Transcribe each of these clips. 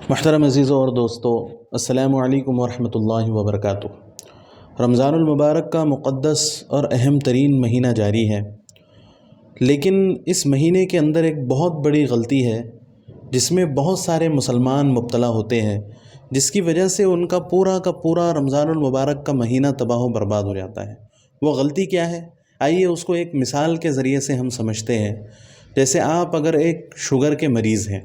محترم عزیزوں اور دوستو، السلام علیکم ورحمۃ اللہ وبرکاتہ۔ رمضان المبارک کا مقدس اور اہم ترین مہینہ جاری ہے، لیکن اس مہینے کے اندر ایک بہت بڑی غلطی ہے جس میں بہت سارے مسلمان مبتلا ہوتے ہیں، جس کی وجہ سے ان کا پورا رمضان المبارک کا مہینہ تباہ و برباد ہو جاتا ہے۔ وہ غلطی کیا ہے؟ آئیے اس کو ایک مثال کے ذریعے سے ہم سمجھتے ہیں۔ جیسے آپ اگر ایک شوگر کے مریض ہیں،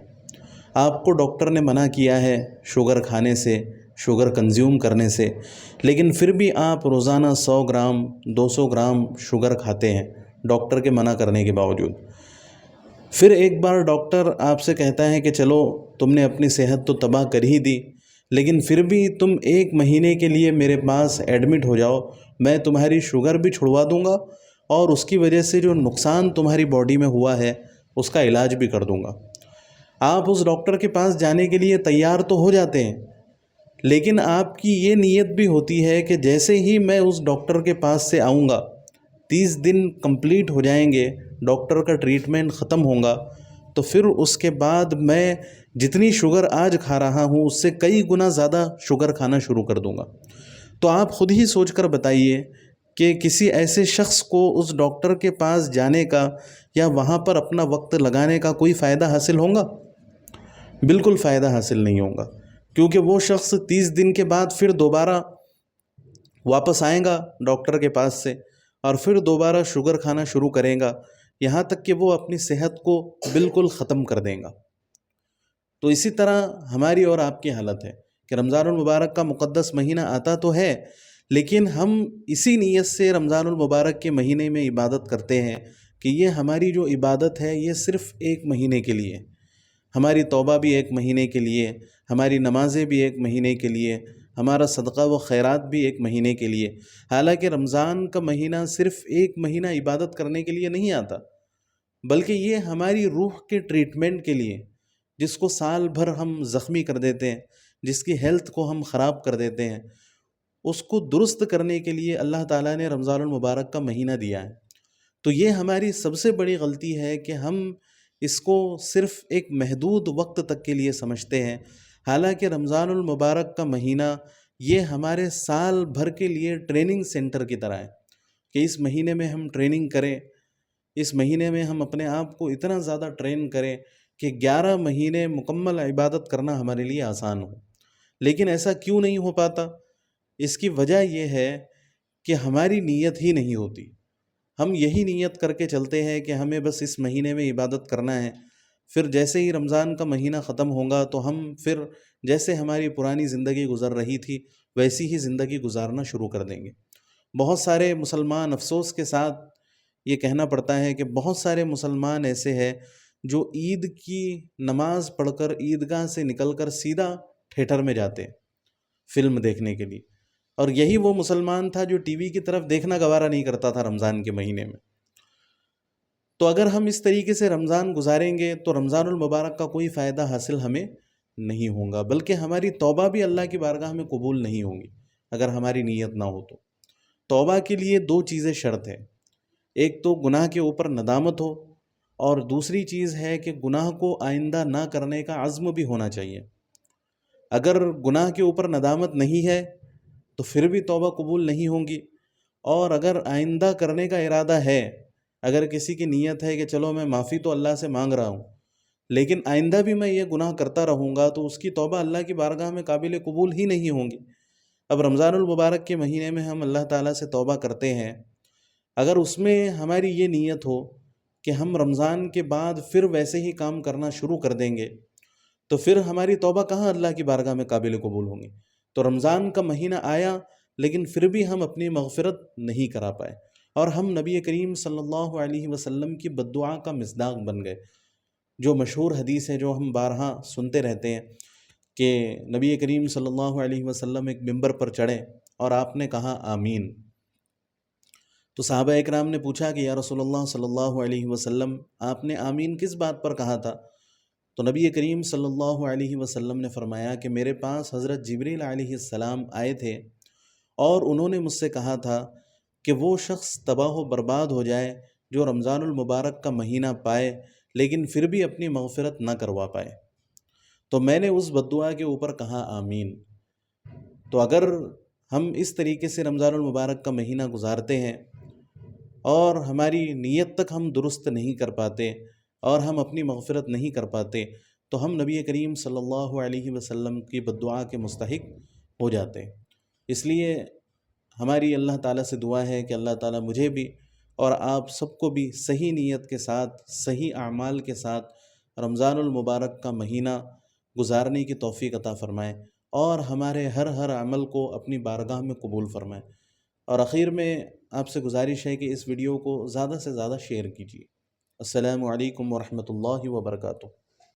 آپ کو ڈاکٹر نے منع کیا ہے شوگر کھانے سے، شوگر کنزیوم کرنے سے، لیکن پھر بھی آپ روزانہ 100 گرام 200 گرام شوگر کھاتے ہیں ڈاکٹر کے منع کرنے کے باوجود۔ پھر ایک بار ڈاکٹر آپ سے کہتا ہے کہ چلو تم نے اپنی صحت تو تباہ کر ہی دی، لیکن پھر بھی تم 1 مہینے کے لیے میرے پاس ایڈمٹ ہو جاؤ، میں تمہاری شوگر بھی چھڑوا دوں گا اور اس کی وجہ سے جو نقصان تمہاری باڈی میں ہوا ہے اس کا علاج بھی کر دوں گا۔ آپ اس ڈاکٹر کے پاس جانے کے لیے تیار تو ہو جاتے ہیں، لیکن آپ کی یہ نیت بھی ہوتی ہے کہ جیسے ہی میں اس ڈاکٹر کے پاس سے آؤں گا، 30 دن کمپلیٹ ہو جائیں گے، ڈاکٹر کا ٹریٹمنٹ ختم ہوگا، تو پھر اس کے بعد میں جتنی شوگر آج کھا رہا ہوں اس سے کئی گنا زیادہ شوگر کھانا شروع کر دوں گا۔ تو آپ خود ہی سوچ کر بتائیے کہ کسی ایسے شخص کو اس ڈاکٹر کے پاس جانے کا یا وہاں پر اپنا وقت لگانے کا کوئی فائدہ حاصل ہوگا؟ بالکل فائدہ حاصل نہیں ہوگا، کیونکہ وہ شخص 30 دن کے بعد پھر دوبارہ واپس آئے گا ڈاکٹر کے پاس سے اور پھر دوبارہ شوگر کھانا شروع کرے گا، یہاں تک کہ وہ اپنی صحت کو بالکل ختم کر دے گا۔ تو اسی طرح ہماری اور آپ کی حالت ہے کہ رمضان المبارک کا مقدس مہینہ آتا تو ہے، لیکن ہم اسی نیت سے رمضان المبارک کے مہینے میں عبادت کرتے ہیں کہ یہ ہماری جو عبادت ہے یہ صرف 1 مہینے کے لیے، ہماری توبہ بھی 1 مہینے کے لیے، ہماری نمازیں بھی 1 مہینے کے لیے، ہمارا صدقہ و خیرات بھی 1 مہینے کے لیے۔ حالانکہ رمضان کا مہینہ صرف 1 مہینہ عبادت کرنے کے لیے نہیں آتا، بلکہ یہ ہماری روح کے ٹریٹمنٹ کے لیے، جس کو سال بھر ہم زخمی کر دیتے ہیں، جس کی ہیلتھ کو ہم خراب کر دیتے ہیں، اس کو درست کرنے کے لیے اللہ تعالیٰ نے رمضان المبارک کا مہینہ دیا ہے۔ تو یہ ہماری سب سے بڑی غلطی ہے کہ ہم اس کو صرف ایک محدود وقت تک کے لیے سمجھتے ہیں، حالانکہ رمضان المبارک کا مہینہ یہ ہمارے سال بھر کے لیے ٹریننگ سینٹر کی طرح ہے کہ اس مہینے میں ہم ٹریننگ کریں، اس مہینے میں ہم اپنے آپ کو اتنا زیادہ ٹرین کریں کہ 11 مہینے مکمل عبادت کرنا ہمارے لیے آسان ہو۔ لیکن ایسا کیوں نہیں ہو پاتا؟ اس کی وجہ یہ ہے کہ ہماری نیت ہی نہیں ہوتی۔ ہم یہی نیت کر کے چلتے ہیں کہ ہمیں بس اس مہینے میں عبادت کرنا ہے، پھر جیسے ہی رمضان کا مہینہ ختم ہوگا تو ہم پھر جیسے ہماری پرانی زندگی گزر رہی تھی ویسی ہی زندگی گزارنا شروع کر دیں گے۔ بہت سارے مسلمان، افسوس کے ساتھ یہ کہنا پڑتا ہے کہ بہت سارے مسلمان ایسے ہیں جو عید کی نماز پڑھ کر عیدگاہ سے نکل کر سیدھا تھیٹر میں جاتے ہیں فلم دیکھنے کے لیے، اور یہی وہ مسلمان تھا جو ٹی وی کی طرف دیکھنا گوارا نہیں کرتا تھا رمضان کے مہینے میں۔ تو اگر ہم اس طریقے سے رمضان گزاریں گے تو رمضان المبارک کا کوئی فائدہ حاصل ہمیں نہیں ہوگا، بلکہ ہماری توبہ بھی اللہ کی بارگاہ میں قبول نہیں ہوگی اگر ہماری نیت نہ ہو تو۔ توبہ کے لیے 2 چیزیں شرط ہے، ایک تو گناہ کے اوپر ندامت ہو، اور دوسری چیز ہے کہ گناہ کو آئندہ نہ کرنے کا عزم بھی ہونا چاہیے۔ اگر گناہ کے اوپر ندامت نہیں ہے تو پھر بھی توبہ قبول نہیں ہوگی، اور اگر آئندہ کرنے کا ارادہ ہے، اگر کسی کی نیت ہے کہ چلو میں معافی تو اللہ سے مانگ رہا ہوں لیکن آئندہ بھی میں یہ گناہ کرتا رہوں گا، تو اس کی توبہ اللہ کی بارگاہ میں قابل قبول ہی نہیں ہوں گی۔ اب رمضان المبارک کے مہینے میں ہم اللہ تعالیٰ سے توبہ کرتے ہیں، اگر اس میں ہماری یہ نیت ہو کہ ہم رمضان کے بعد پھر ویسے ہی کام کرنا شروع کر دیں گے، تو پھر ہماری توبہ کہاں اللہ کی بارگاہ میں قابل قبول ہوں گی؟ تو رمضان کا مہینہ آیا لیکن پھر بھی ہم اپنی مغفرت نہیں کرا پائے، اور ہم نبی کریم صلی اللہ علیہ وسلم کی بد دعا کا مصداق بن گئے۔ جو مشہور حدیث ہے جو ہم بارہا سنتے رہتے ہیں کہ نبی کریم صلی اللہ علیہ وسلم ایک ممبر پر چڑھے اور آپ نے کہا آمین۔ تو صحابہ اکرام نے پوچھا کہ یا رسول اللہ صلی اللہ علیہ وسلم، آپ نے آمین کس بات پر کہا تھا؟ تو نبی کریم صلی اللہ علیہ وسلم نے فرمایا کہ میرے پاس حضرت جبریل علیہ السلام آئے تھے اور انہوں نے مجھ سے کہا تھا کہ وہ شخص تباہ و برباد ہو جائے جو رمضان المبارک کا مہینہ پائے لیکن پھر بھی اپنی مغفرت نہ کروا پائے۔ تو میں نے اس بد دعا کے اوپر کہا آمین۔ تو اگر ہم اس طریقے سے رمضان المبارک کا مہینہ گزارتے ہیں اور ہماری نیت تک ہم درست نہیں کر پاتے اور ہم اپنی مغفرت نہیں کر پاتے تو ہم نبی کریم صلی اللہ علیہ وسلم کی بد دعا کے مستحق ہو جاتے ہیں۔ اس لیے ہماری اللہ تعالیٰ سے دعا ہے کہ اللہ تعالیٰ مجھے بھی اور آپ سب کو بھی صحیح نیت کے ساتھ، صحیح اعمال کے ساتھ رمضان المبارک کا مہینہ گزارنے کی توفیق عطا فرمائے اور ہمارے ہر عمل کو اپنی بارگاہ میں قبول فرمائے۔ اور اخیر میں آپ سے گزارش ہے کہ اس ویڈیو کو زیادہ سے زیادہ شیئر کیجیے۔ السلام علیکم ورحمۃ اللہ وبرکاتہ۔